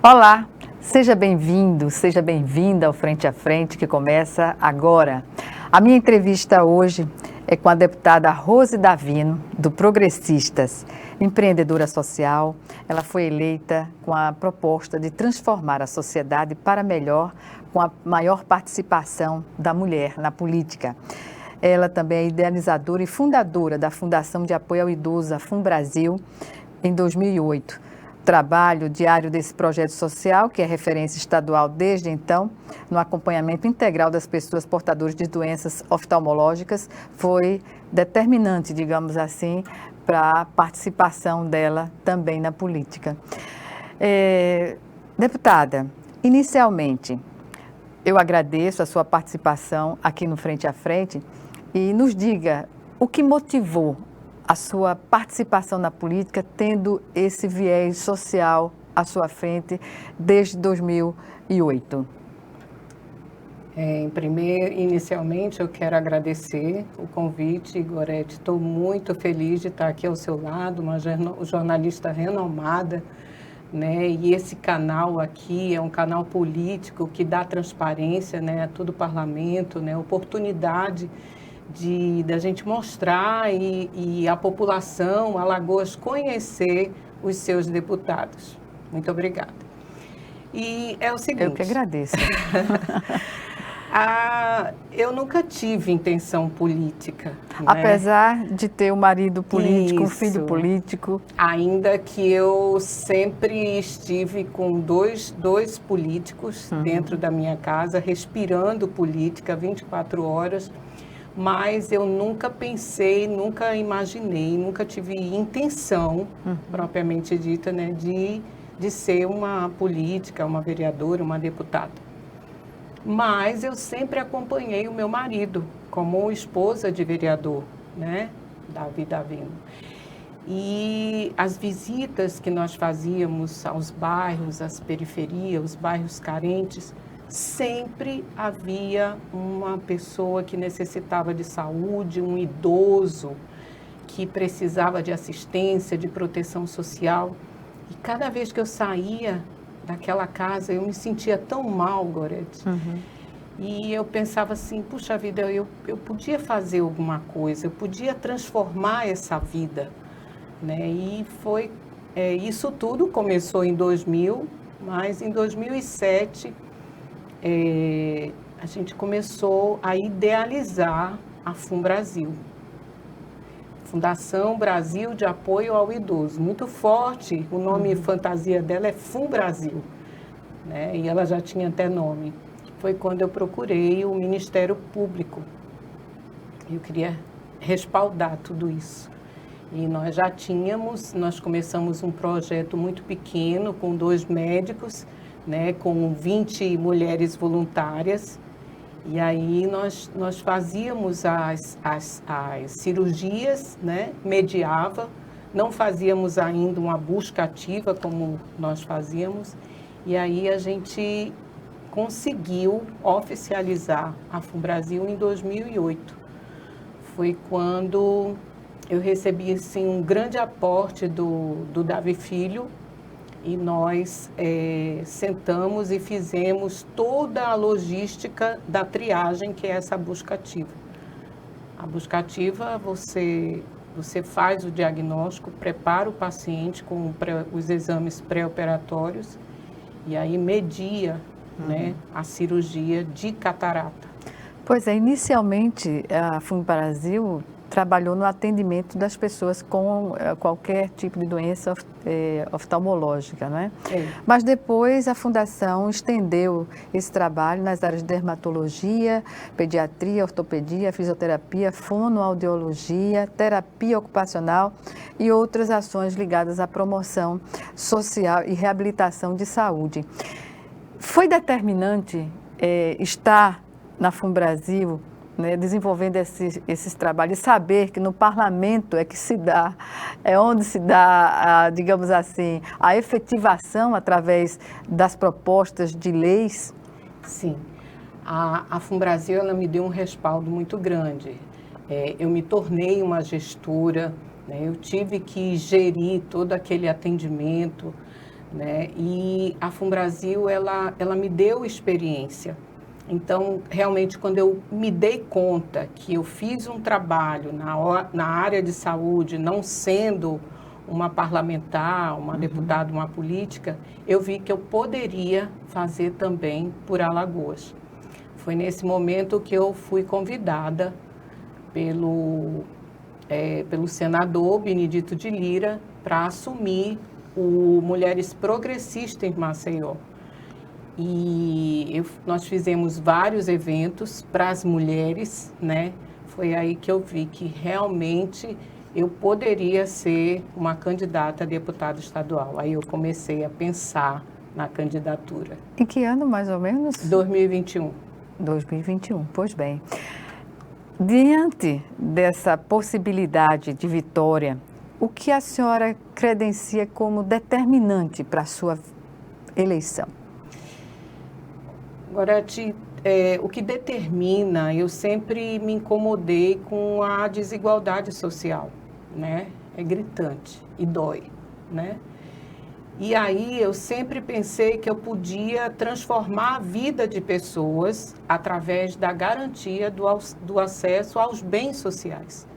Olá, seja bem-vindo, seja bem-vinda ao Frente a Frente, que começa agora. A minha entrevista hoje é com a deputada Rose Davino, do Progressistas, empreendedora social. Ela foi eleita com a proposta de transformar a sociedade para melhor, com a maior participação da mulher na política. Ela também é idealizadora e fundadora da Fundação de Apoio ao Idoso, a FUNBrasil, em 2008. Trabalho diário desse projeto social, que é referência estadual desde então, no acompanhamento integral das pessoas portadoras de doenças oftalmológicas, foi determinante, digamos assim, para a participação dela também na política. Deputada, inicialmente, eu agradeço a sua participação aqui no Frente a Frente e nos diga o que motivou a sua participação na política, tendo esse viés social à sua frente desde 2008. Inicialmente, eu quero agradecer o convite, Gorete. Estou muito feliz de estar aqui ao seu lado, uma jornalista renomada, né? E esse canal aqui é um canal político que dá transparência, né, a todo o parlamento, né, oportunidade da gente mostrar e a população, Alagoas, conhecer os seus deputados. Muito obrigada. E é o seguinte... Eu que agradeço. Eu nunca tive intenção política. Apesar de ter um marido político, um filho político. Ainda que eu sempre estive com dois políticos dentro da minha casa, respirando política 24 horas, mas eu nunca pensei, nunca imaginei, nunca tive intenção, propriamente dita, né, de ser uma política, uma vereadora, uma deputada. Mas eu sempre acompanhei o meu marido como esposa de vereador, né, Davi Davino. E as visitas que nós fazíamos aos bairros, às periferias, os bairros carentes, sempre havia uma pessoa que necessitava de saúde, um idoso que precisava de assistência, de proteção social. E cada vez que eu saía daquela casa, eu me sentia tão mal, Gorete. E eu pensava assim, puxa vida, eu podia fazer alguma coisa, eu podia transformar essa vida, né? E foi, isso tudo começou em 2000, mas em 2007, a gente começou a idealizar a FUNBrasil. Fundação Brasil de Apoio ao Idoso. Muito forte, o nome fantasia dela é FUNBrasil, né? E ela já tinha até nome. Foi quando eu procurei o Ministério Público. Eu queria respaldar tudo isso. E nós começamos um projeto muito pequeno, com 2 médicos, né, com 20 mulheres voluntárias. E aí nós fazíamos as cirurgias, né, mediava, não fazíamos ainda uma busca ativa como nós fazíamos, e aí a gente conseguiu oficializar a FUNBrasil em 2008. Foi quando eu recebi assim, um grande aporte do Davi Filho, e nós sentamos e fizemos toda a logística da triagem, que é essa busca ativa. A busca ativa, você faz o diagnóstico, prepara o paciente com os exames pré-operatórios e aí media, né, a cirurgia de catarata. Pois é, inicialmente a FUNBrasil trabalhou no atendimento das pessoas com qualquer tipo de doença oftalmológica, não é? Mas depois a Fundação estendeu esse trabalho nas áreas de dermatologia, pediatria, ortopedia, fisioterapia, fonoaudiologia, terapia ocupacional e outras ações ligadas à promoção social e reabilitação de saúde. Foi determinante estar na FUNBrasil, né, desenvolvendo esses trabalhos, e saber que no parlamento é onde se dá, digamos assim, a efetivação através das propostas de leis? Sim, a FUNBrasil, ela me deu um respaldo muito grande. Eu me tornei uma gestora, né, eu tive que gerir todo aquele atendimento, né? E a FUNBrasil, ela me deu experiência. Então, realmente, quando eu me dei conta que eu fiz um trabalho na área de saúde, não sendo uma parlamentar, uma deputada, uma política, eu vi que eu poderia fazer também por Alagoas. Foi nesse momento que eu fui convidada pelo senador Benedito de Lira para assumir o Mulheres Progressistas em Maceió. E nós fizemos vários eventos para as mulheres, né? Foi aí que eu vi que realmente eu poderia ser uma candidata a deputada estadual. Aí eu comecei a pensar na candidatura. Em que ano, mais ou menos? 2021. 2021, pois bem. Diante dessa possibilidade de vitória, o que a senhora credencia como determinante para a sua eleição? Gorete, o que determina, eu sempre me incomodei com a desigualdade social, né? É gritante e dói, né? E aí eu sempre pensei que eu podia transformar a vida de pessoas através da garantia do acesso aos bens sociais.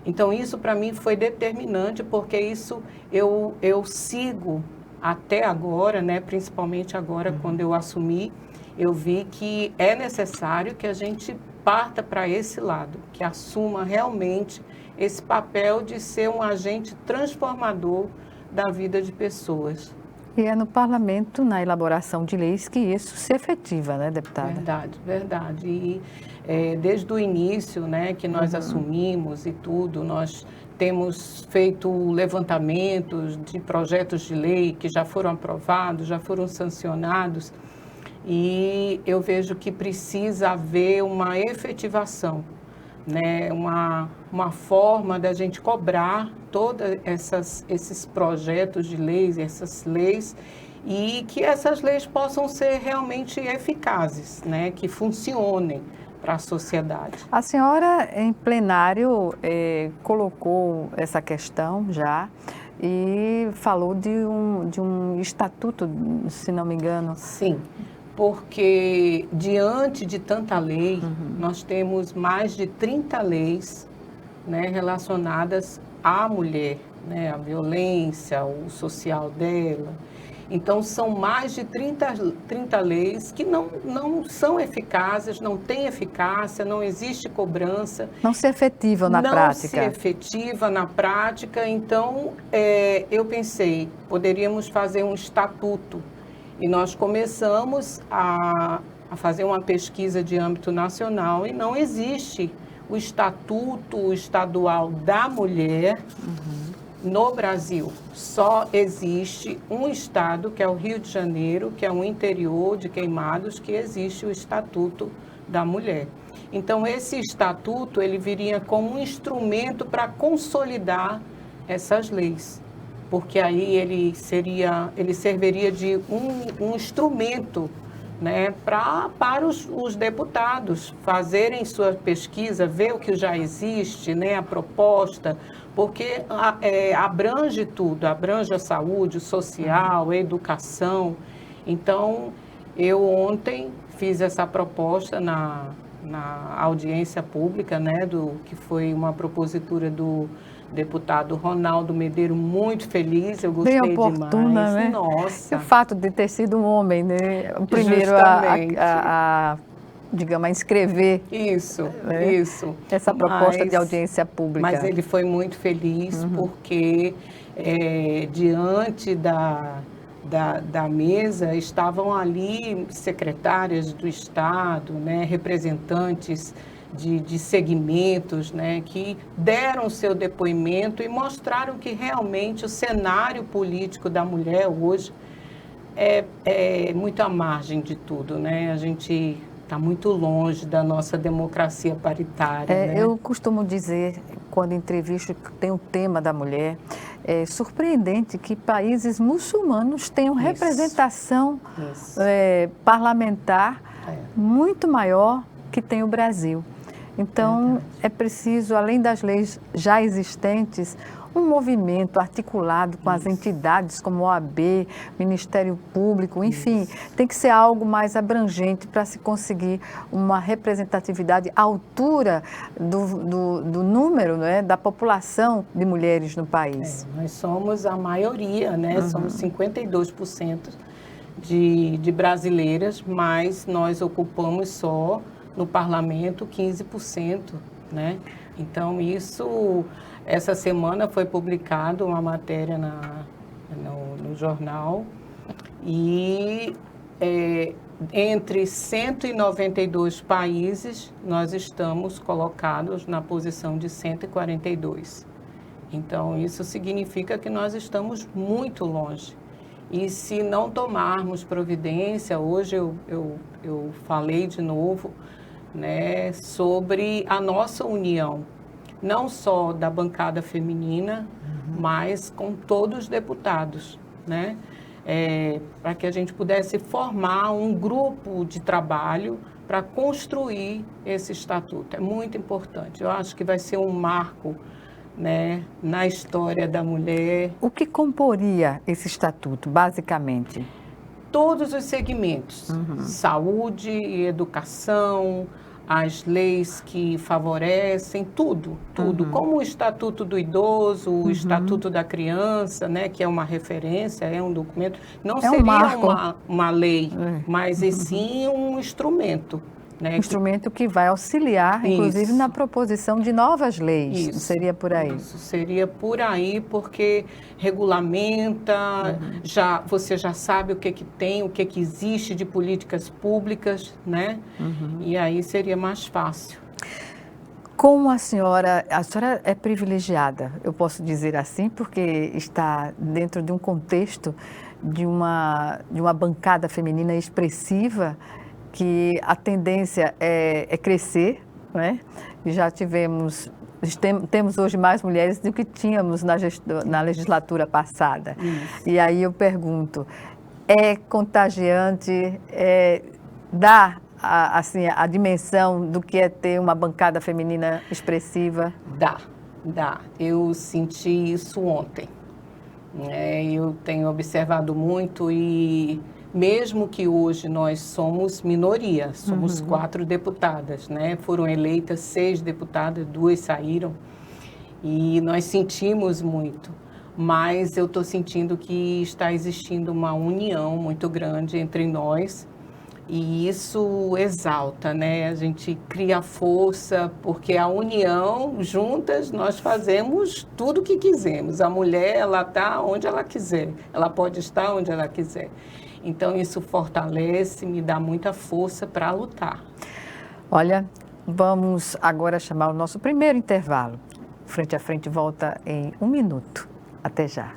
Então isso para mim foi determinante, porque isso eu sigo até agora, né? Principalmente agora quando eu assumi, eu vi que é necessário que a gente parta para esse lado, que assuma realmente esse papel de ser um agente transformador da vida de pessoas. E é no parlamento, na elaboração de leis, que isso se efetiva, né, deputada? Verdade, verdade. E desde o início, né, que nós assumimos e tudo, nós temos feito levantamentos de projetos de lei que já foram aprovados, já foram sancionados, e eu vejo que precisa haver uma efetivação, né, uma forma da gente cobrar todos esses projetos de leis, essas leis, e que essas leis possam ser realmente eficazes, né, que funcionem para a sociedade. A senhora, em plenário, colocou essa questão já e falou de um estatuto, se não me engano. Sim. Porque diante de tanta lei, nós temos mais de 30 leis, né, relacionadas à mulher, né, a violência, o social dela. Então, são mais de 30 leis que não são eficazes, não têm eficácia, não existe cobrança. Não se efetivam na prática. Não se efetiva na prática. Então, eu pensei, poderíamos fazer um estatuto. E nós começamos a fazer uma pesquisa de âmbito nacional e não existe o Estatuto Estadual da Mulher no Brasil. Só existe um estado, que é o Rio de Janeiro, que é um interior de Queimados, que existe o Estatuto da Mulher. Então, esse estatuto, ele viria como um instrumento para consolidar essas leis. Porque aí ele serviria de um instrumento, né, para os deputados fazerem sua pesquisa, ver o que já existe, né, a proposta, porque abrange tudo, abrange a saúde, o social, a educação. Então, eu ontem fiz essa proposta na audiência pública, né, que foi uma propositura do deputado Ronaldo Medeiro, muito feliz, eu gostei bem oportuna, demais. Né? Nossa. E o fato de ter sido um homem, né? O primeiro digamos, a inscrever isso. Essa proposta de audiência pública. Mas ele foi muito feliz porque diante da mesa estavam ali secretárias do Estado, né, representantes de segmentos, né, que deram seu depoimento e mostraram que realmente o cenário político da mulher hoje é muito à margem de tudo, né? A gente está muito longe da nossa democracia paritária. Né? Eu costumo dizer, quando entrevisto, que tem o tema da mulher, é surpreendente que países muçulmanos tenham representação parlamentar muito maior que tem o Brasil. Então, é preciso, além das leis já existentes, um movimento articulado com as entidades como OAB, Ministério Público, enfim, tem que ser algo mais abrangente para se conseguir uma representatividade à altura do número, né, da população de mulheres no país. Nós somos a maioria, né? Somos 52% de brasileiras, mas nós ocupamos só no parlamento 15%, né? Então, essa semana foi publicada uma matéria no jornal e entre 192 países, nós estamos colocados na posição de 142. Então, isso significa que nós estamos muito longe. E se não tomarmos providência, hoje eu falei de novo, né, sobre a nossa união, não só da bancada feminina, mas com todos os deputados, né? Para que a gente pudesse formar um grupo de trabalho para construir esse estatuto. É muito importante. Eu acho que vai ser um marco, né, na história da mulher. O que comporia esse estatuto, basicamente? Todos os segmentos, saúde e educação, as leis que favorecem, tudo. Como o Estatuto do Idoso, o Estatuto da Criança, né, que é uma referência, é um documento, não seria uma lei, mas sim um instrumento. Né, um instrumento que vai auxiliar, inclusive, na proposição de novas leis. Isso, seria por aí? Isso, seria por aí, porque regulamenta, você já sabe o que tem, o que existe de políticas públicas, né? E aí seria mais fácil. Como a senhora é privilegiada, eu posso dizer assim, porque está dentro de um contexto de uma bancada feminina expressiva, que a tendência é crescer, né? Já temos hoje mais mulheres do que tínhamos na legislatura passada. E aí eu pergunto, é contagiante, dá assim, a dimensão do que é ter uma bancada feminina expressiva? Dá. Eu senti isso ontem. Eu tenho observado muito e... Mesmo que hoje nós somos minoria, somos 4 deputadas, né? Foram eleitas 6 deputadas, 2 saíram e nós sentimos muito, mas eu estou sentindo que está existindo uma união muito grande entre nós e isso exalta, né? A gente cria força, porque a união, juntas, nós fazemos tudo o que quisermos. A mulher, ela está onde ela quiser, ela pode estar onde ela quiser. Então, isso fortalece, me dá muita força para lutar. Olha, vamos agora chamar o nosso primeiro intervalo. Frente a Frente volta em 1 minuto. Até já.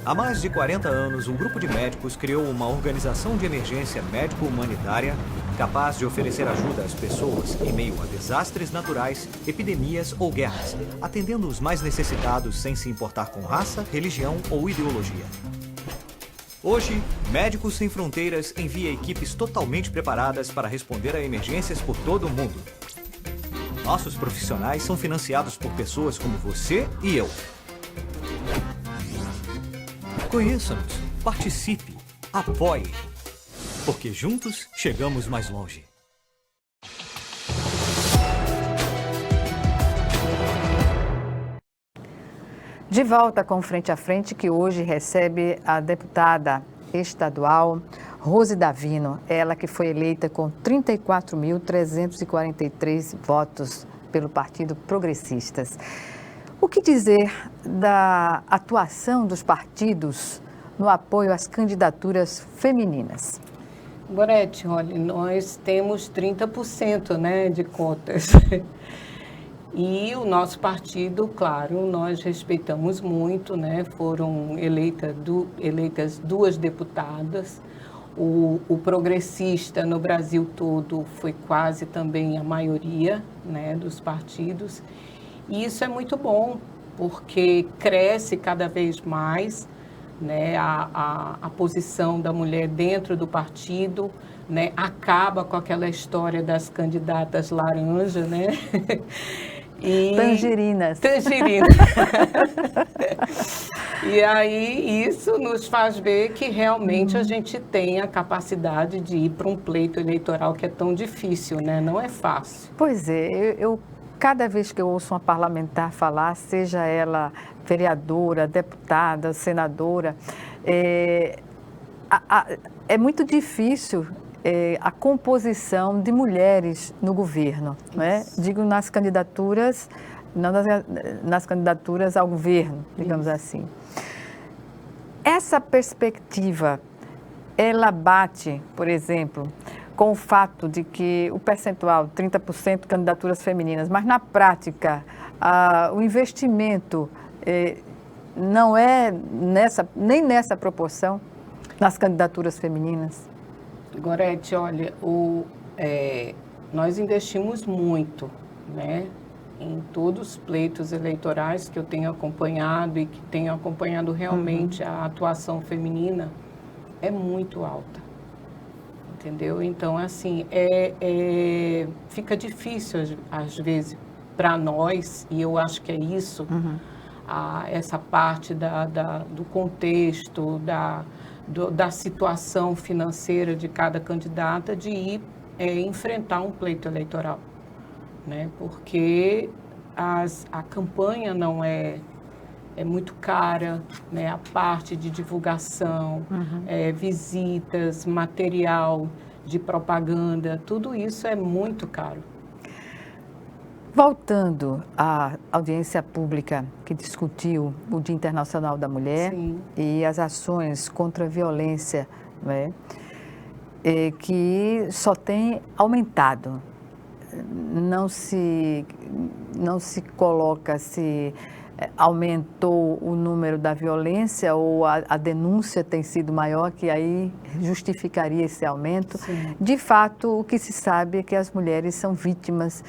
Há mais de 40 anos, um grupo de médicos criou uma organização de emergência médico-humanitária capaz de oferecer ajuda às pessoas em meio a desastres naturais, epidemias ou guerras, atendendo os mais necessitados sem se importar com raça, religião ou ideologia. Hoje, Médicos Sem Fronteiras envia equipes totalmente preparadas para responder a emergências por todo o mundo. Nossos profissionais são financiados por pessoas como você e eu. Conheça-nos, participe, apoie, porque juntos chegamos mais longe. De volta com Frente a Frente, que hoje recebe a deputada estadual Rose Davino, ela que foi eleita com 34.343 votos pelo Partido Progressistas. O que dizer da atuação dos partidos no apoio às candidaturas femininas? Gorete, olha, nós temos 30%, né, de cotas. E o nosso partido, claro, nós respeitamos muito, né? Foram eleitas 2 deputadas. O progressista no Brasil todo foi quase também a maioria, né, dos partidos. E isso é muito bom, porque cresce cada vez mais, né, a posição da mulher dentro do partido, né, acaba com aquela história das candidatas laranja, né? Tangerinas. Tangerinas. E aí isso nos faz ver que realmente a gente tem a capacidade de ir para um pleito eleitoral que é tão difícil, né? Não é fácil. Pois é, cada vez que eu ouço uma parlamentar falar, seja ela vereadora, deputada, senadora, é muito difícil a composição de mulheres no governo, né? Digo nas candidaturas, não nas candidaturas ao governo, digamos assim. Essa perspectiva, ela bate, por exemplo, com o fato de que o percentual, 30% de candidaturas femininas, mas na prática o investimento não é nem nessa proporção nas candidaturas femininas? Gorete, olha, nós investimos muito, né, em todos os pleitos eleitorais que eu tenho acompanhado e que tenho acompanhado realmente a atuação feminina é muito alta, entendeu? Então, assim, fica difícil às vezes para nós, e eu acho que é isso, essa parte do contexto, da situação financeira de cada candidata, de ir enfrentar um pleito eleitoral, né? Porque a campanha não é muito cara, né? A parte de divulgação, visitas, material de propaganda, tudo isso é muito caro. Voltando à audiência pública que discutiu o Dia Internacional da Mulher. Sim. E as ações contra a violência, né, que só tem aumentado. Não se coloca se aumentou o número da violência ou a denúncia tem sido maior, que aí justificaria esse aumento. Sim. De fato, o que se sabe é que as mulheres são vítimas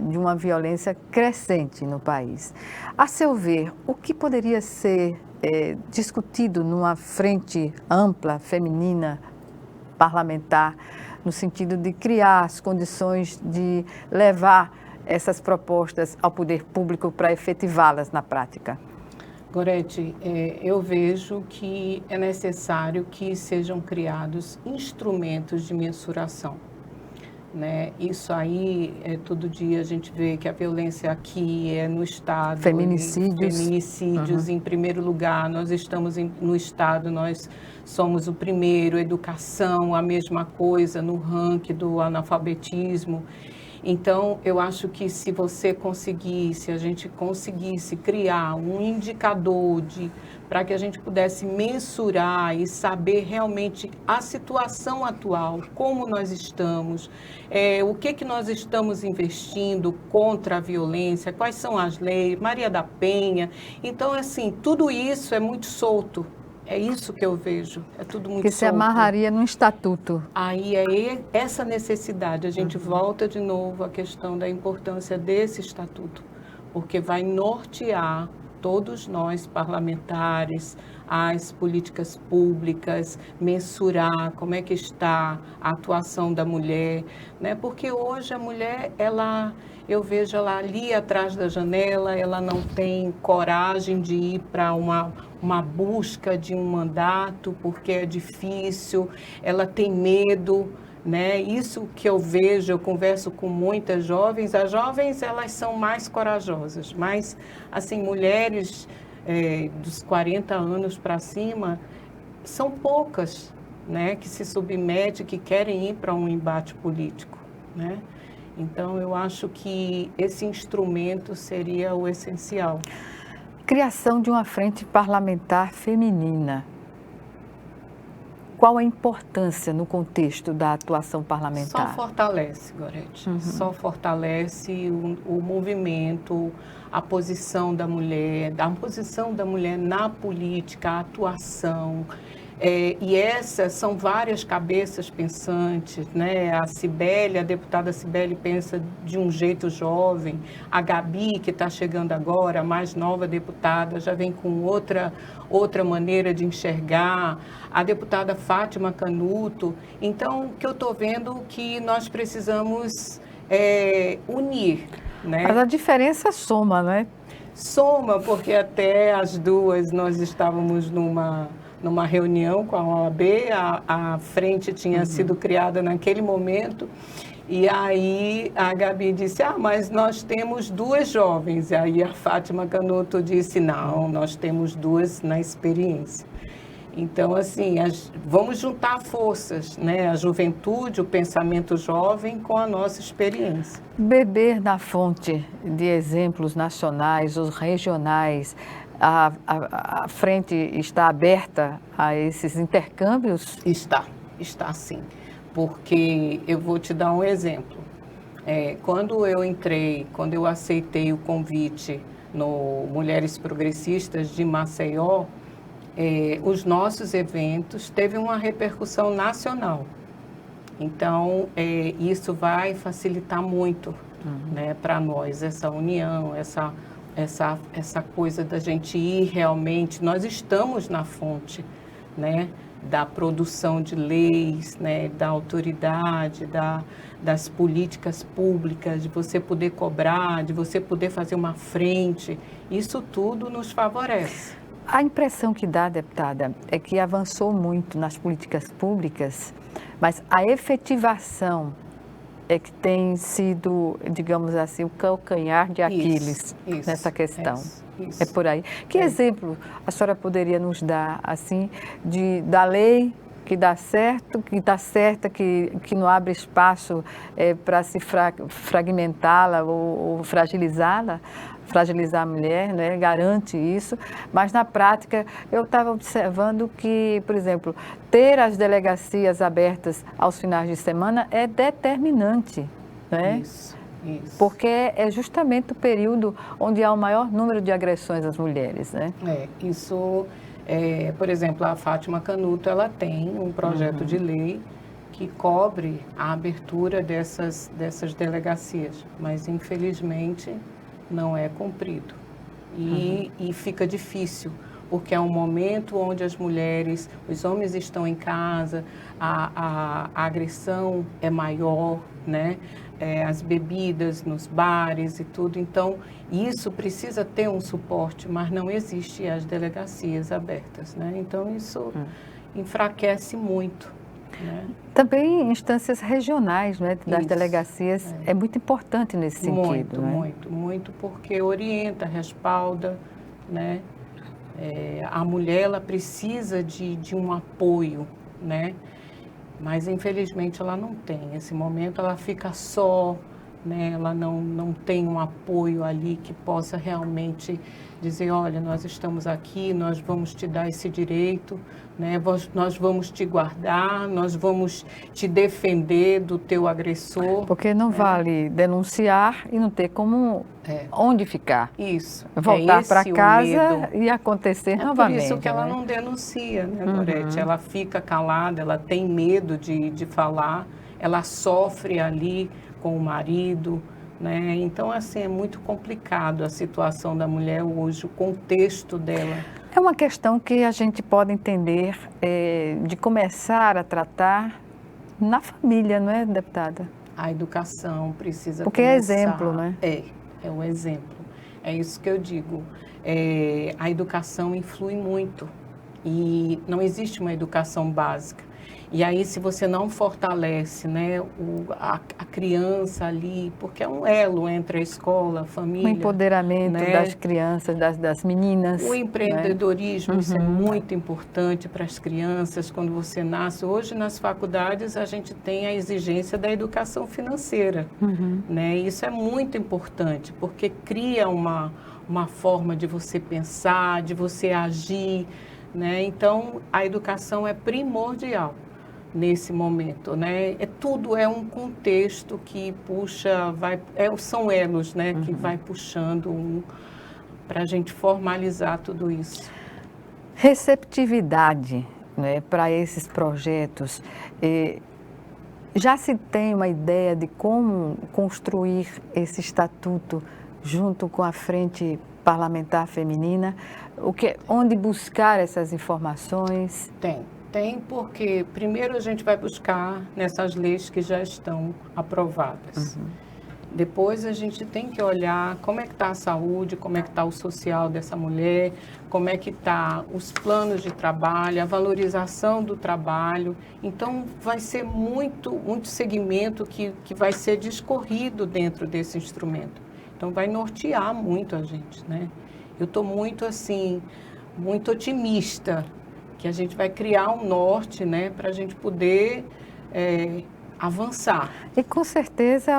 de uma violência crescente no país. A seu ver, o que poderia ser discutido numa frente ampla, feminina, parlamentar, no sentido de criar as condições de levar essas propostas ao poder público para efetivá-las na prática? Gorete, eu vejo que é necessário que sejam criados instrumentos de mensuração, né? Isso aí, todo dia a gente vê que a violência aqui é no Estado. Feminicídios, em primeiro lugar, nós estamos no Estado, nós somos o primeiro, educação, a mesma coisa no ranking do analfabetismo. Então, eu acho que se a gente conseguisse criar um indicador para que a gente pudesse mensurar e saber realmente a situação atual, como nós estamos, o que nós estamos investindo contra a violência, quais são as leis, Maria da Penha. Então, assim, tudo isso é muito solto. É isso que eu vejo, é tudo muito solto. Que se amarraria num estatuto. Aí é essa necessidade, a gente volta de novo à questão da importância desse estatuto, porque vai nortear todos nós parlamentares, as políticas públicas, mensurar como é que está a atuação da mulher, né? Porque hoje a mulher, eu vejo ela ali atrás da janela, ela não tem coragem de ir para uma busca de um mandato, porque é difícil, ela tem medo, né? Isso que eu vejo, eu converso com muitas jovens, as jovens elas são mais corajosas, mas assim, mulheres dos 40 anos para cima, são poucas, né? Que se submetem, que querem ir para um embate político, né? Então, eu acho que esse instrumento seria o essencial. Criação de uma frente parlamentar feminina. Qual a importância no contexto da atuação parlamentar? Só fortalece, Gorete. Só fortalece o movimento, a posição da mulher na política, a atuação. E essas são várias cabeças pensantes, né? A Cibele, a deputada Cibele pensa de um jeito jovem, a Gabi, que está chegando agora, a mais nova deputada, já vem com outra maneira de enxergar, a deputada Fátima Canuto. Então, o que eu estou vendo que nós precisamos unir, né? Mas a diferença soma, né? Soma, porque até as duas nós estávamos numa reunião com a OAB, a frente tinha sido criada naquele momento, e aí a Gabi disse, mas nós temos duas jovens, e aí a Fátima Canuto disse, não, nós temos duas na experiência. Então, assim, vamos juntar forças, né? A juventude, o pensamento jovem com a nossa experiência. Beber na fonte de exemplos nacionais ou regionais, a frente está aberta a esses intercâmbios? Está sim. Porque eu vou te dar um exemplo. Quando eu aceitei o convite no Mulheres Progressistas de Maceió, os nossos eventos teve uma repercussão nacional. Então, isso vai facilitar muito, né, para nós, essa união, essa coisa da gente ir realmente. Nós estamos na fonte, né, da produção de leis, né, da autoridade, das políticas públicas, de você poder cobrar, de você poder fazer uma frente. Isso tudo nos favorece. A impressão que dá, deputada, é que avançou muito nas políticas públicas, mas a efetivação é que tem sido, digamos assim, o calcanhar de Aquiles nessa questão. Isso. É por aí. Que exemplo a senhora poderia nos dar, assim, da lei que dá certo, que está certa, que não abre espaço para se fragmentá-la ou fragilizá-la? Fragilizar a mulher, né? Garante isso, mas na prática eu estava observando que, por exemplo, ter as delegacias abertas aos finais de semana é determinante, né? Isso. Porque é justamente o período onde há o maior número de agressões às mulheres, né? Por exemplo, a Fátima Canuto, ela tem um projeto de lei que cobre a abertura dessas delegacias, mas infelizmente não é cumprido. E fica difícil, porque é um momento onde as mulheres, os homens estão em casa, a agressão é maior, né? As bebidas nos bares e tudo. Então, isso precisa ter um suporte, mas não existe as delegacias abertas, né? Então, isso enfraquece muito. Né? Também instâncias regionais, né, das delegacias, é muito importante nesse sentido. Muito, porque orienta, respalda, né? A mulher, ela precisa de um apoio, né? Mas, infelizmente, ela não tem. Nesse momento, ela fica só, né? Ela não tem um apoio ali que possa realmente dizer, olha, nós estamos aqui, nós vamos te dar esse direito, né? Nós vamos te guardar, nós vamos te defender do teu agressor. Porque não vale denunciar e não ter como onde ficar. Isso. Voltar para casa e acontecer novamente. Por isso que ela não denuncia, né, Gorete? Ela fica calada, ela tem medo de falar, ela sofre ali com o marido, né? Então, assim, é muito complicado a situação da mulher hoje, o contexto dela. É uma questão que a gente pode entender de começar a tratar na família, não é, deputada? A educação precisa Porque começar. É exemplo, né? É o exemplo. É isso que eu digo. A educação influi muito e não existe uma educação básica. E aí, se você não fortalece, né, a criança ali, porque é um elo entre a escola, a família. O empoderamento, né, das crianças, das meninas. O empreendedorismo, né? Isso é muito importante para as crianças quando você nasce. Hoje, nas faculdades, a gente tem a exigência da educação financeira. Né? Isso é muito importante, porque cria uma forma de você pensar, de você agir. Né? Então, a educação é primordial nesse momento, né? Tudo é um contexto que puxa, são elos, né? Que vai puxando para a gente formalizar tudo isso. Receptividade né, para esses projetos? Já se tem uma ideia de como construir esse estatuto junto com a Frente Parlamentar Feminina? Onde buscar essas informações? Tem, porque primeiro a gente vai buscar nessas leis que já estão aprovadas. Depois a gente tem que olhar como é que está a saúde, como é que está o social dessa mulher, como é que está os planos de trabalho, a valorização do trabalho. Então, vai ser muito segmento que vai ser discorrido dentro desse instrumento. Então, vai nortear muito a gente, né? Eu estou muito, assim, muito otimista que a gente vai criar um norte, né, para a gente poder avançar. E com certeza,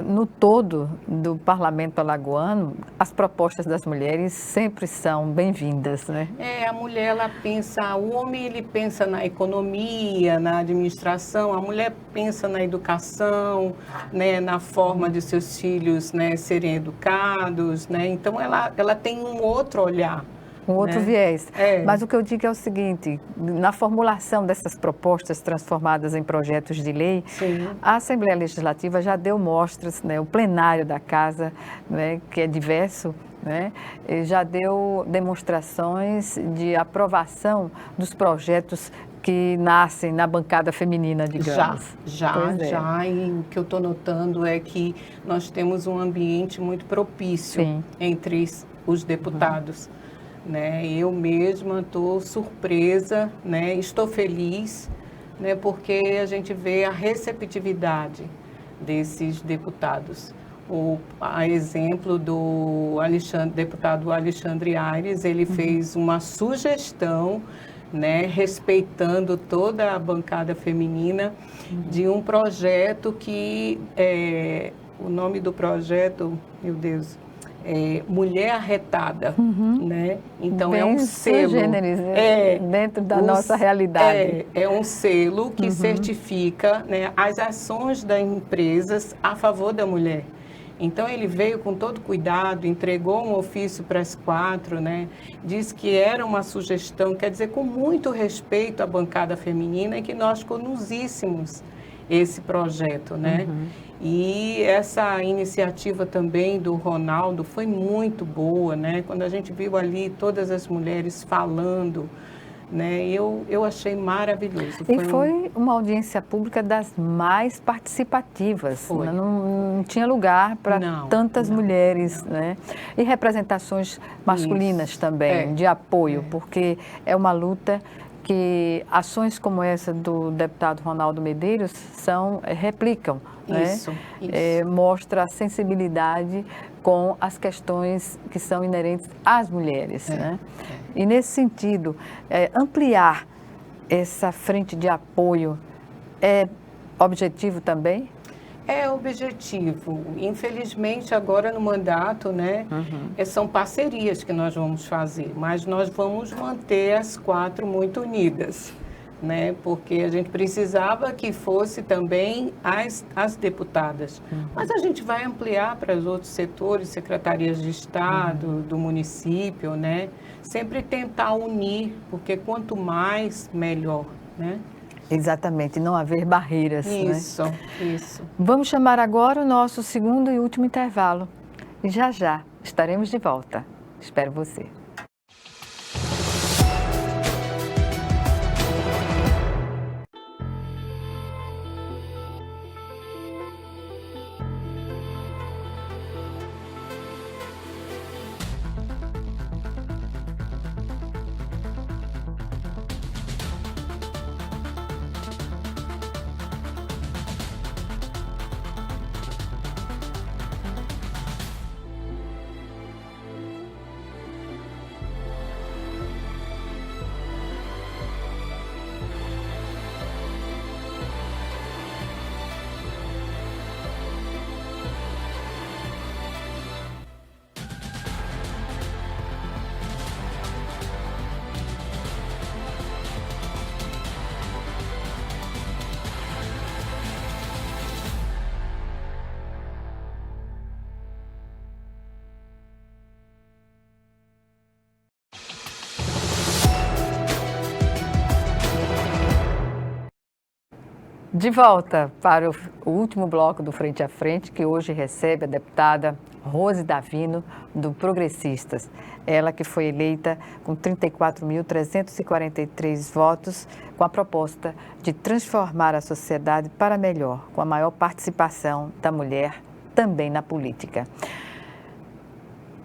no todo do Parlamento alagoano, as propostas das mulheres sempre são bem-vindas, né? A mulher, ela pensa, o homem ele pensa na economia, na administração, a mulher pensa na educação, né, na forma de seus filhos, né, serem educados, né? Então ela tem um outro olhar. Um outro viés. Mas o que eu digo é o seguinte, na formulação dessas propostas transformadas em projetos de lei, Sim. A Assembleia Legislativa já deu mostras, né, o plenário da Casa, né, que é diverso, né, já deu demonstrações de aprovação dos projetos que nascem na bancada feminina, digamos. Já. E o que eu estou notando é que nós temos um ambiente muito propício Sim. entre os deputados. Né? Eu mesma estou surpresa, né? Estou feliz, né? Porque a gente vê a receptividade desses deputados. A exemplo do deputado Alexandre Aires, ele fez uma sugestão, né? Respeitando toda a bancada feminina, de um projeto que, o nome do projeto, meu Deus... Mulher Arretada, né? Então bem é um selo dentro da nossa realidade. É um selo que certifica, né, as ações das empresas a favor da mulher. Então ele veio com todo cuidado, entregou um ofício para as 4, né? Disse que era uma sugestão, quer dizer, com muito respeito à bancada feminina, e que nós conduzíssemos esse projeto, né? E essa iniciativa também do Ronaldo foi muito boa, né? Quando a gente viu ali todas as mulheres falando, né? Eu achei maravilhoso. Foi uma audiência pública das mais participativas. Foi. Não tinha lugar para tantas mulheres, né? E representações masculinas também, de apoio, porque é uma luta que ações como essa do deputado Ronaldo Medeiros replicam, isso, né? Isso. Mostra a sensibilidade com as questões que são inerentes às mulheres, né? E nesse sentido, ampliar essa frente de apoio é objetivo também? É objetivo. Infelizmente, agora no mandato, né, são parcerias que nós vamos fazer, mas nós vamos manter as 4 muito unidas, né, porque a gente precisava que fosse também as deputadas. Mas a gente vai ampliar para os outros setores, secretarias de Estado, do município, né, sempre tentar unir, porque quanto mais, melhor, né? Exatamente, não haver barreiras. Isso, né? Isso. Vamos chamar agora o nosso segundo e último intervalo. E já estaremos de volta. Espero você. De volta para o último bloco do Frente a Frente, que hoje recebe a deputada Rose Davino, do Progressistas. Ela que foi eleita com 34.343 votos, com a proposta de transformar a sociedade para melhor, com a maior participação da mulher também na política.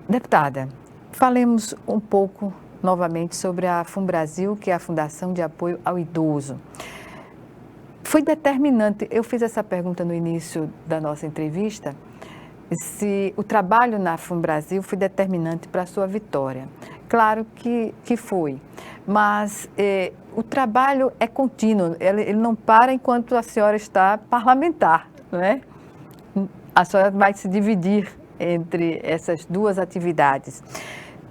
Deputada, falemos um pouco novamente sobre a FUNBrasil, que é a Fundação de Apoio ao Idoso. Foi determinante, eu fiz essa pergunta no início da nossa entrevista, se o trabalho na FUNBrasil foi determinante para a sua vitória. Claro que foi, mas o trabalho é contínuo, ele não para enquanto a senhora está parlamentar, não é? A senhora vai se dividir entre essas duas atividades.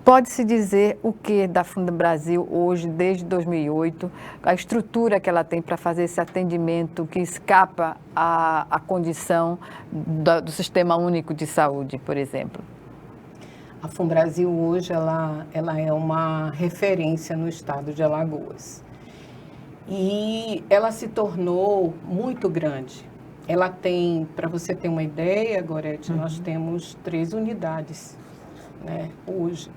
Pode-se dizer o que da FUNBrasil hoje, desde 2008, a estrutura que ela tem para fazer esse atendimento que escapa à condição do Sistema Único de Saúde, por exemplo? A FUNBrasil hoje ela é uma referência no estado de Alagoas. E ela se tornou muito grande. Ela tem, para você ter uma ideia, Gorete, nós temos 3 unidades, né, hoje.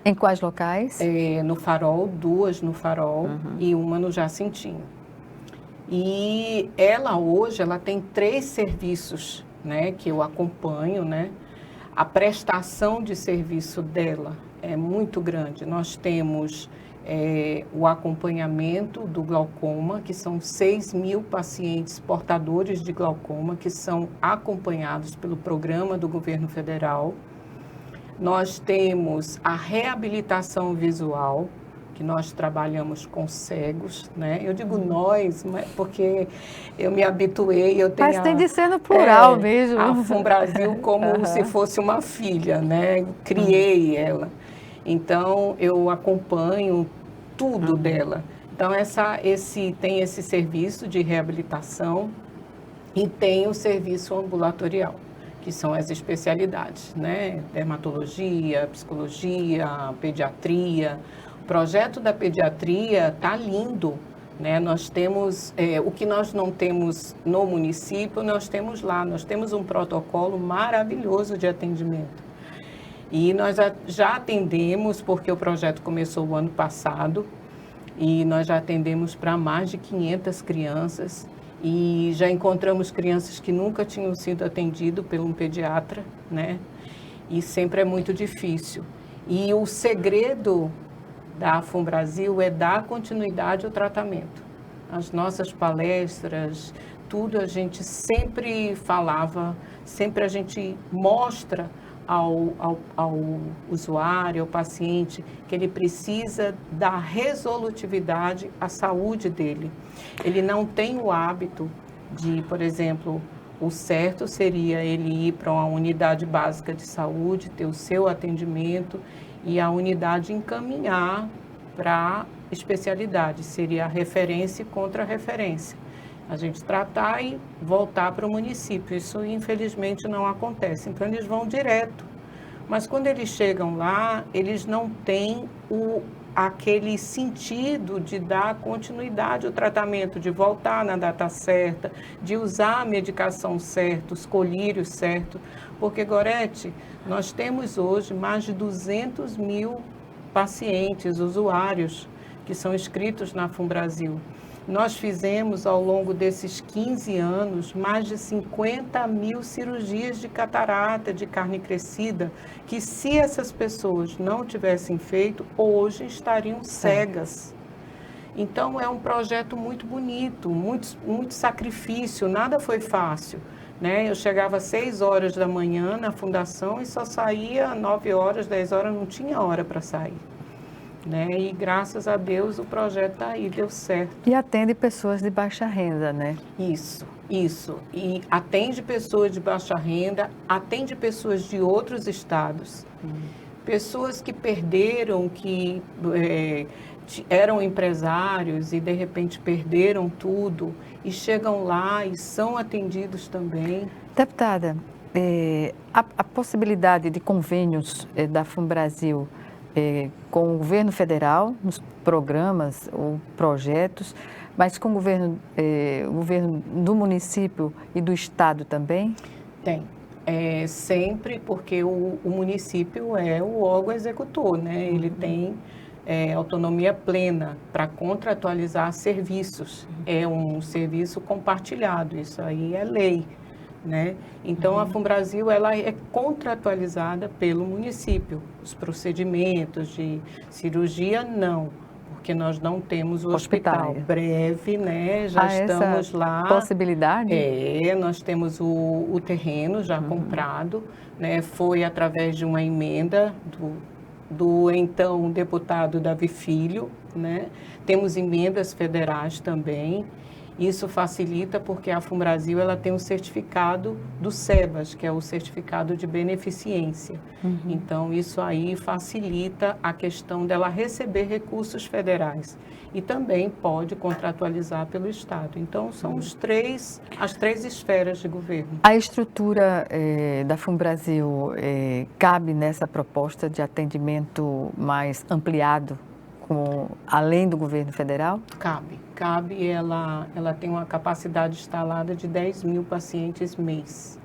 Em quais locais? No Farol, 2 no Farol e uma no Jacintinho. E ela hoje, ela tem 3 serviços, né, que eu acompanho, né? A prestação de serviço dela é muito grande. Nós temos o acompanhamento do glaucoma, que são 6.000 pacientes portadores de glaucoma, que são acompanhados pelo programa do governo federal. Nós temos a reabilitação visual, que nós trabalhamos com cegos, né? Eu digo nós, porque eu me habituei, eu tenho... Mas tem de ser no plural mesmo. A FUNBrasil como se fosse uma filha, né? Criei ela. Então, eu acompanho tudo dela. Então, tem esse serviço de reabilitação e tem o serviço ambulatorial, que são as especialidades, né? Dermatologia, psicologia, pediatria. O projeto da pediatria está lindo, né? Nós temos, o que nós não temos no município, nós temos lá. Nós temos um protocolo maravilhoso de atendimento. E nós já atendemos, porque o projeto começou o ano passado, e nós já atendemos para mais de 500 crianças, e já encontramos crianças que nunca tinham sido atendidas por um pediatra, né? E sempre é muito difícil. E o segredo da FUNBrasil é dar continuidade ao tratamento. As nossas palestras, tudo a gente sempre falava, sempre a gente mostra ao usuário, ao paciente, que ele precisa dar resolutividade à saúde dele. Ele não tem o hábito de, por exemplo, o certo seria ele ir para uma unidade básica de saúde, ter o seu atendimento e a unidade encaminhar para especialidade, seria a referência e contra-referência. A gente tratar e voltar para o município. Isso, infelizmente, não acontece. Então, eles vão direto. Mas, quando eles chegam lá, eles não têm aquele sentido de dar continuidade ao tratamento, de voltar na data certa, de usar a medicação certa, os colírios certos. Porque, Gorete, nós temos hoje mais de 200.000 pacientes, usuários, que são inscritos na FUNBrasil. Nós fizemos, ao longo desses 15 anos, mais de 50.000 cirurgias de catarata, de carne crescida, que se essas pessoas não tivessem feito, hoje estariam cegas. Então, é um projeto muito bonito, muito sacrifício, nada foi fácil, né? Eu chegava às 6 horas da manhã na fundação e só saía às 9 horas, 10 horas, não tinha hora para sair. Né? E graças a Deus o projeto está aí, deu certo. E atende pessoas de baixa renda, né? Isso. E atende pessoas de baixa renda, atende pessoas de outros estados, pessoas que perderam, que eram empresários e de repente perderam tudo e chegam lá e são atendidos também. Deputada, a possibilidade de convênios da FUNBrasil com o governo federal, nos programas ou projetos, Mas com o governo do município e do estado também? Tem. Sempre porque o município é o órgão executor, né? Ele tem autonomia plena para contratualizar serviços. É um serviço compartilhado, isso aí é lei, né? Então, a FunBrasil, ela é contratualizada pelo município. Os procedimentos de cirurgia, não, porque nós não temos o hospital. Breve, né? Já estamos lá. Possibilidade? Nós temos o terreno já comprado, né? Foi através de uma emenda do então deputado Davi Filho, né? Temos emendas federais também. Isso facilita porque a FunBrasil, ela tem um certificado do SEBAS, que é o certificado de beneficência. Então, isso aí facilita a questão dela receber recursos federais e também pode contratualizar pelo Estado. Então, são as três esferas de governo. A estrutura da FunBrasil cabe nessa proposta de atendimento mais ampliado, além do governo federal? Cabe, ela tem uma capacidade instalada de 10 mil pacientes mês.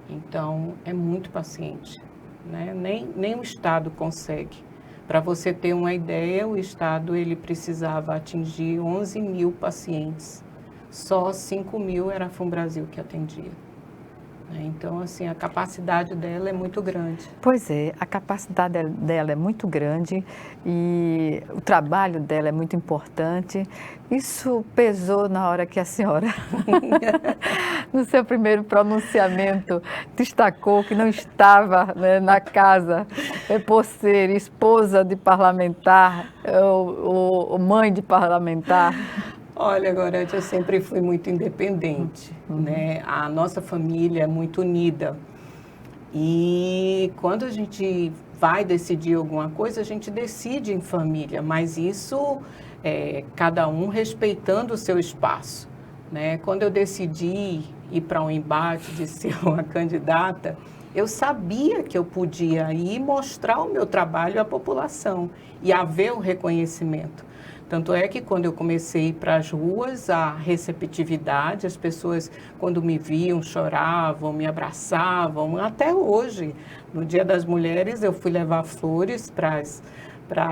Então, é muito paciente, né? Nem o Estado consegue. Para você ter uma ideia, o Estado ele precisava atingir 11 mil pacientes. Só 5 mil era a FunBrasil que atendia. Então, assim, a capacidade dela é muito grande. Pois é, a capacidade dela é muito grande e o trabalho dela é muito importante. Isso pesou na hora que a senhora, no seu primeiro pronunciamento, destacou que não estava, né, na casa por ser esposa de parlamentar ou mãe de parlamentar. Olha, Gorete, eu sempre fui muito independente, né? A nossa família é muito unida e quando a gente vai decidir alguma coisa, a gente decide em família, mas isso cada um respeitando o seu espaço, né? Quando eu decidi ir para um embate de ser uma candidata, eu sabia que eu podia ir mostrar o meu trabalho à população e haver o reconhecimento. Tanto é que quando eu comecei a ir para as ruas, a receptividade, as pessoas quando me viam choravam, me abraçavam. Até hoje, no Dia das Mulheres, eu fui levar flores para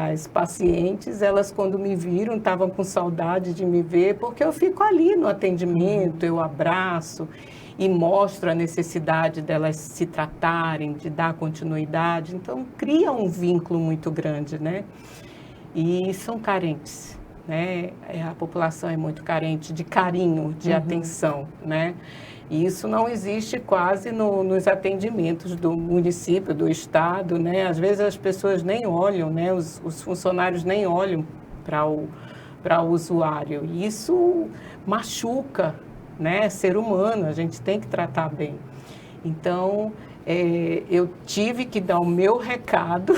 as pacientes. Elas quando me viram estavam com saudade de me ver, porque eu fico ali no atendimento, eu abraço e mostro a necessidade delas se tratarem, de dar continuidade. Então, cria um vínculo muito grande, né? E são carentes, né? A população é muito carente de carinho, de atenção, né? E isso não existe quase nos atendimentos do município, do estado, né? Às vezes as pessoas nem olham, né? Os funcionários nem olham para o usuário. E isso machuca, né? Ser humano, a gente tem que tratar bem. Então, eu tive que dar o meu recado,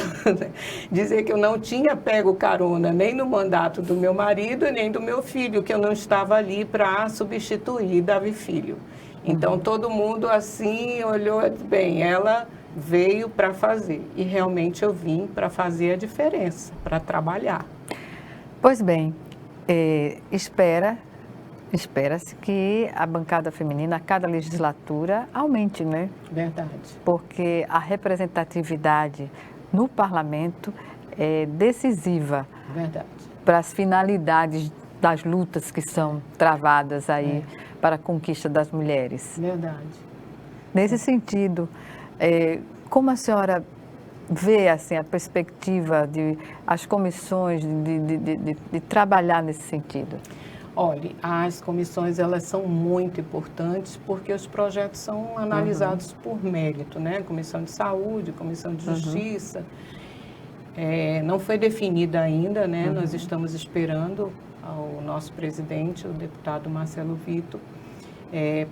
dizer que eu não tinha pego carona nem no mandato do meu marido, nem do meu filho, que eu não estava ali para substituir Davi Filho. Então, todo mundo assim olhou e disse, bem, ela veio para fazer. E realmente eu vim para fazer a diferença, para trabalhar. Pois bem, espera-se que a bancada feminina, a cada legislatura, aumente, né? Verdade. Porque a representatividade no parlamento é decisiva. Verdade. Para as finalidades das lutas que são travadas aí para a conquista das mulheres. Verdade. Nesse sentido, como a senhora vê assim, a perspectiva de as comissões de trabalhar nesse sentido? Olha, as comissões elas são muito importantes porque os projetos são analisados por mérito, né? Comissão de Saúde, Comissão de Justiça. Não foi definida ainda, né? Nós estamos esperando o nosso presidente, o deputado Marcelo Vitor,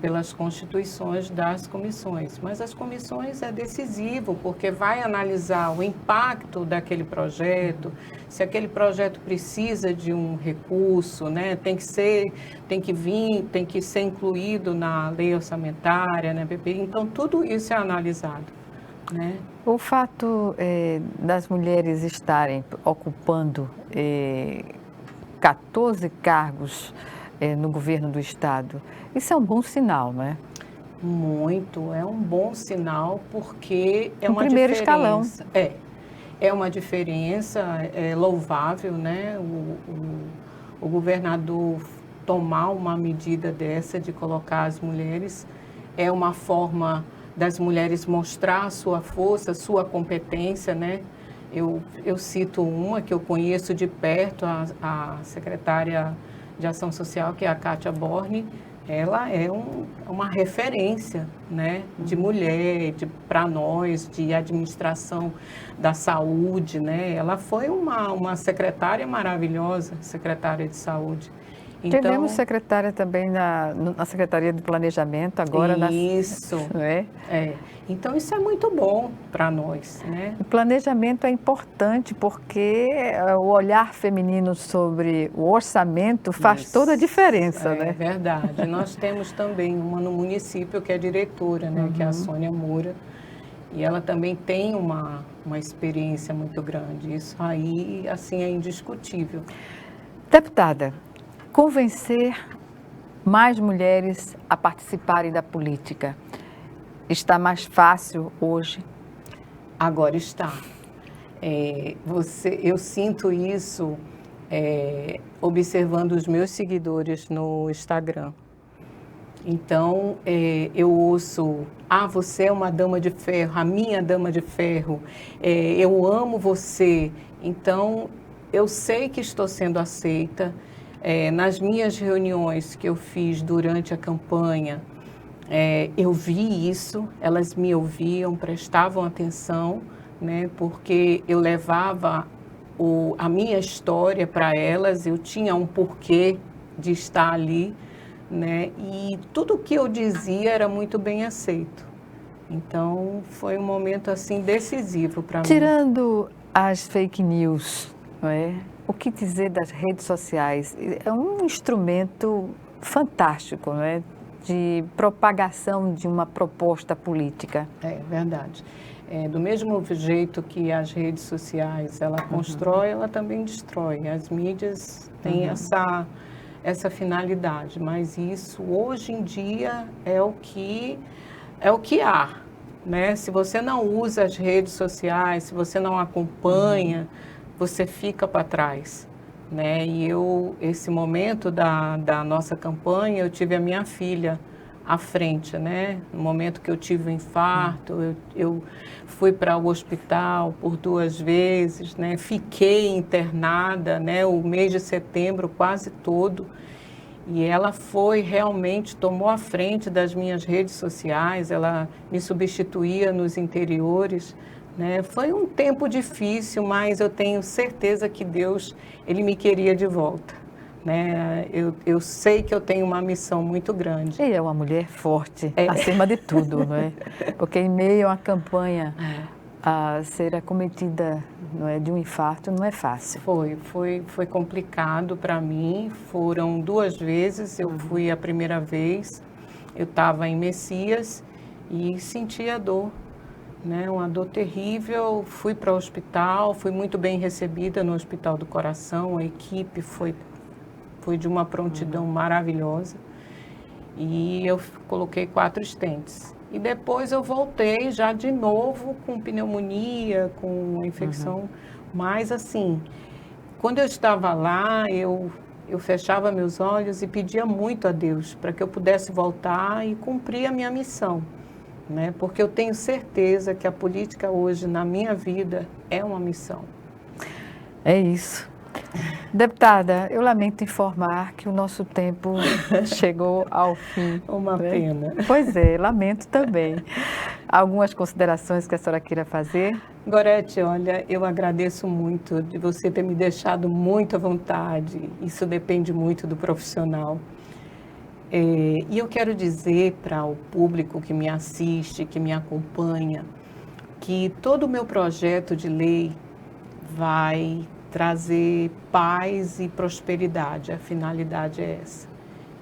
pelas constituições das comissões. Mas as comissões é decisivo, porque vai analisar o impacto daquele projeto, se aquele projeto precisa de um recurso, né? Tem que ser incluído na lei orçamentária, né, PP? Então, tudo isso é analisado, né? O fato das mulheres estarem ocupando 14 cargos no governo do Estado. Isso é um bom sinal, não é? Muito, é um bom sinal, porque é uma primeiro diferença. escalão. É uma diferença, é louvável, né? O governador tomar uma medida dessa de colocar as mulheres, é uma forma das mulheres mostrar sua força, sua competência, né? Eu cito uma que eu conheço de perto, a secretária de Ação Social, que é a Kátia Borne. Ela é uma referência, né, de mulher, para nós, de administração da saúde, né? Ela foi uma secretária maravilhosa, secretária de saúde. Então, tivemos secretária também na Secretaria de Planejamento, agora isso, Então, isso é muito bom para nós, né? O planejamento é importante porque o olhar feminino sobre o orçamento faz toda a diferença, né? É verdade. Nós temos também uma no município que é diretora, né? Que é a Sônia Moura. E ela também tem uma experiência muito grande. Isso aí, assim, é indiscutível. Deputada, convencer mais mulheres a participarem da política está mais fácil hoje? Agora está. Eu sinto isso observando os meus seguidores no Instagram. Então, eu ouço, você é uma dama de ferro, a minha dama de ferro, eu amo você. Então, eu sei que estou sendo aceita. Nas minhas reuniões que eu fiz durante a campanha, eu vi isso, elas me ouviam, prestavam atenção, né, porque eu levava a minha história para elas, eu tinha um porquê de estar ali, né, e tudo que eu dizia era muito bem aceito. Então, foi um momento assim decisivo para mim. Tirando as fake news, não é? O que dizer das redes sociais? É um instrumento fantástico, não é? De propagação de uma proposta política. É verdade. Do mesmo jeito que as redes sociais, ela constrói, ela também destrói. As mídias têm essa finalidade, mas isso hoje em dia é o que há, né? Se você não usa as redes sociais, se você não acompanha, você fica para trás, né? E esse momento da nossa campanha, eu tive a minha filha à frente, né? No momento que eu tive o infarto, eu fui para o hospital por 2 vezes, né? Fiquei internada, né? O mês de setembro quase todo. E ela tomou a frente das minhas redes sociais, ela me substituía nos interiores, né? Foi um tempo difícil, mas eu tenho certeza que Deus, Ele me queria de volta, né? Eu sei que eu tenho uma missão muito grande. E é uma mulher forte, acima de tudo, não é? Porque em meio a uma campanha, a ser acometida, não é, de um infarto não é fácil. Foi complicado para mim. Foram 2 vezes. Eu fui a primeira vez, eu estava em Messias e senti a dor, né? Uma dor terrível. Fui para o hospital, fui muito bem recebida no Hospital do Coração. A equipe foi de uma prontidão maravilhosa. E eu coloquei 4 stents. E depois eu voltei já de novo com pneumonia, com infecção. Mas assim, quando eu estava lá, eu fechava meus olhos e pedia muito a Deus para que eu pudesse voltar e cumprir a minha missão, né? Porque eu tenho certeza que a política hoje, na minha vida, é uma missão. É isso. Deputada, eu lamento informar que o nosso tempo chegou ao fim. Uma pena. Pois é, lamento também. Algumas considerações que a senhora queira fazer? Gorete, olha, eu agradeço muito de você ter me deixado muito à vontade. Isso depende muito do profissional. E eu quero dizer para o público que me assiste, que me acompanha, que todo o meu projeto de lei vai trazer paz e prosperidade. A finalidade é essa.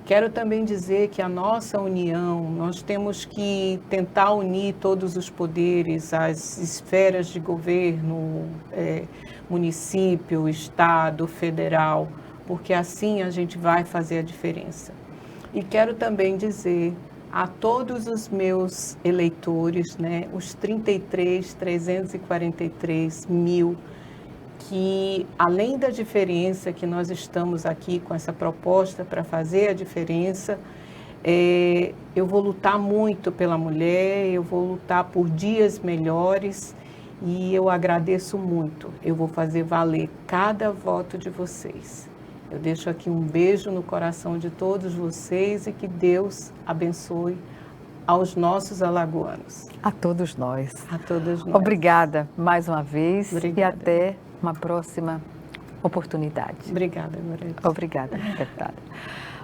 Quero também dizer que a nossa união, nós temos que tentar unir todos os poderes, as esferas de governo, município, estado, federal, porque assim a gente vai fazer a diferença. E quero também dizer a todos os meus eleitores, né, os 343 mil, que além da diferença que nós estamos aqui com essa proposta para fazer a diferença, eu vou lutar muito pela mulher, eu vou lutar por dias melhores e eu agradeço muito. Eu vou fazer valer cada voto de vocês. Eu deixo aqui um beijo no coração de todos vocês e que Deus abençoe aos nossos alagoanos. A todos nós. A todos nós. Obrigada mais uma vez. Obrigada. E até uma próxima oportunidade. Obrigada, Moreira. Obrigada, deputada.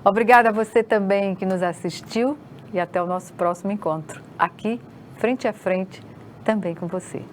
Obrigada a você também que nos assistiu e até o nosso próximo encontro, aqui, frente a frente, também com você.